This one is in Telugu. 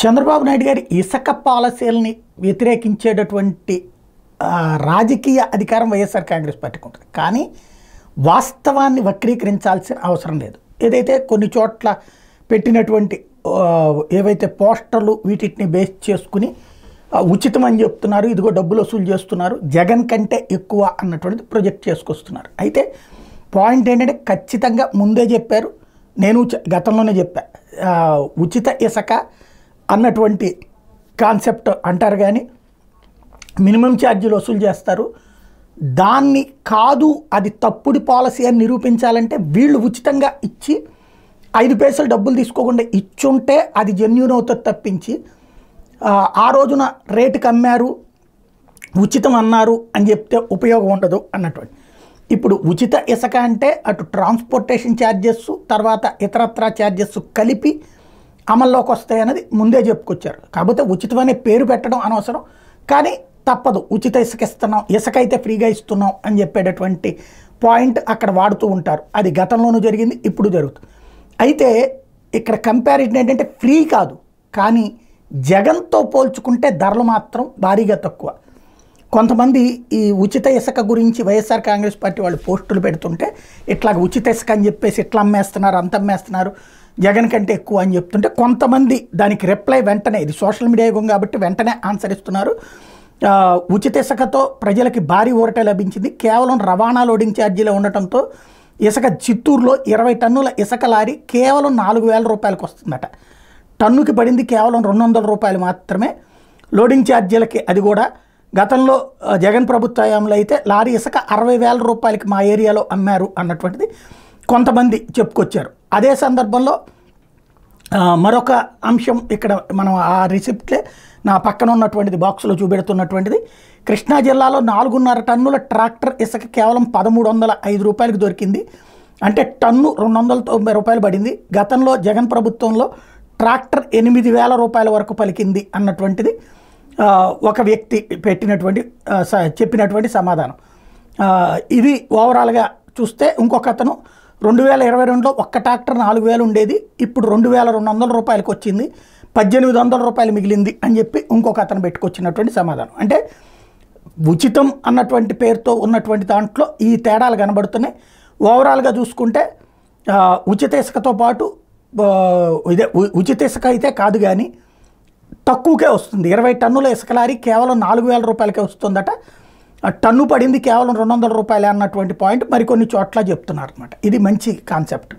చంద్రబాబు నాయుడు గారి ఇసుక పాలసీలని వ్యతిరేకించేటటువంటి రాజకీయ అధికారం వైఎస్ఆర్ కాంగ్రెస్ పార్టీకి ఉంటుంది. కానీ వాస్తవాన్ని వక్రీకరించాల్సిన అవసరం లేదు. ఏదైతే కొన్ని చోట్ల పెట్టినటువంటి ఏవైతే పోస్టర్లు వీటిని బేస్ చేసుకుని ఉచితం అని చెప్తున్నారు, ఇదిగో డబ్బులు వసూలు చేస్తున్నారు, జగన్ కంటే ఎక్కువ అన్నటువంటిది ప్రొజెక్ట్ చేసుకొస్తున్నారు. అయితే పాయింట్ ఏంటంటే ఖచ్చితంగా ముందే చెప్పారు, నేను గతంలోనే చెప్పా, ఉచిత ఇసుక అన్నటువంటి కాన్సెప్ట్ అంటారు కానీ మినిమం ఛార్జీలు వసూలు చేస్తారు. దాన్ని కాదు, అది తప్పుడు పాలసీ అని నిరూపించాలంటే వీళ్ళు ఉచితంగా ఇచ్చి 5 పైసలు డబ్బులు తీసుకోకుండా ఇచ్చుంటే అది జెన్యూన్ అవుతుంది తప్పించి ఆ రోజున రేటుకి అమ్మారు ఉచితం అన్నారు అని చెప్తే ఉపయోగం ఉండదు అన్నటువంటి. ఇప్పుడు ఉచిత ఇసుక అంటే అటు ట్రాన్స్పోర్టేషన్ ఛార్జెస్ తర్వాత ఇతరత్రా ఛార్జెస్ కలిపి అమల్లోకి వస్తాయన్నది ముందే చెప్పుకొచ్చారు. కాకపోతే ఉచితం అనే పేరు పెట్టడం అనవసరం, కానీ తప్పదు, ఉచిత ఇసుక ఇస్తున్నాం, ఇసుక అయితే ఫ్రీగా ఇస్తున్నాం అని చెప్పేటటువంటి పాయింట్ అక్కడ వాడుతూ ఉంటారు. అది గతంలోనూ జరిగింది, ఇప్పుడు జరుగుతుంది. అయితే ఇక్కడ కంపారిజన్ ఏంటంటే ఫ్రీ కాదు, కానీ జగన్తో పోల్చుకుంటే ధరలు మాత్రం భారీగా తక్కువ. కొంతమంది ఈ ఉచిత ఇసుక గురించి వైఎస్ఆర్ కాంగ్రెస్ పార్టీ వాళ్ళు పోస్టులు పెడుతుంటే ఇట్లా ఉచిత ఇసుక అని చెప్పేసి ఇట్లా అమ్మేస్తున్నారు, అంత అమ్మేస్తున్నారు, జగన్ కంటే ఎక్కువ అని చెప్తుంటే కొంతమంది దానికి రిప్లై వెంటనే, ఇది సోషల్ మీడియా యుగం కాబట్టి వెంటనే ఆన్సర్ ఇస్తున్నారు. ఉచిత ఇసుకతో ప్రజలకి భారీ ఊరట లభించింది, కేవలం రవాణా లోడింగ్ ఛార్జీలో ఉండటంతో ఇసుక చిత్తూరులో 20 టన్నుల ఇసుక లారీ కేవలం 4,000 రూపాయలకు వస్తుందట. టన్నుకి పడింది కేవలం 200 రూపాయలు మాత్రమే లోడింగ్ ఛార్జీలకి. అది కూడా గతంలో జగన్ ప్రభుత్వ హయాంలో అయితే లారీ ఇసుక 60,000 రూపాయలకి మా ఏరియాలో అమ్మారు అన్నటువంటిది కొంతమంది చెప్పుకొచ్చారు. అదే సందర్భంలో మరొక అంశం ఇక్కడ మనం ఆ రిసిప్ట్లే నా పక్కన ఉన్నటువంటిది బాక్సులో చూపెడుతున్నటువంటిది, కృష్ణా జిల్లాలో 4.5 టన్నుల ట్రాక్టర్ ఇసుక కేవలం 1,305 రూపాయలకు దొరికింది. అంటే టన్ను 290 రూపాయలు పడింది. గతంలో జగన్ ప్రభుత్వంలో ట్రాక్టర్ 8,000 రూపాయల వరకు పలికింది అన్నటువంటిది ఒక వ్యక్తి చెప్పినటువంటి సమాధానం. ఇది ఓవరాల్గా చూస్తే ఇంకొక అతను 2022లో ఒక్క ట్రాక్టర్ 4,000 ఉండేది, ఇప్పుడు 2,200 రూపాయలకు వచ్చింది, 1,800 రూపాయలు మిగిలింది అని చెప్పి ఇంకొక అతను పెట్టుకొచ్చినటువంటి సమాధానం. అంటే ఉచితం అన్నటువంటి పేరుతో ఉన్నటువంటి దాంట్లో ఈ తేడాలు కనబడుతున్నాయి. ఓవరాల్గా చూసుకుంటే ఉచిత ఇసుకతో పాటు ఇదే ఉచిత ఇసుక అయితే కాదు కానీ తక్కువకే వస్తుంది. 20 టన్నుల ఇసుక లారీ కేవలం 4,000 రూపాయలకే వస్తుందట. టన్ను పడింది కేవలం 200 రూపాయలే అన్నటువంటి పాయింట్ మరికొన్ని చోట్ల చెప్తున్నారు అనమాట. ఇది మంచి కాన్సెప్ట్.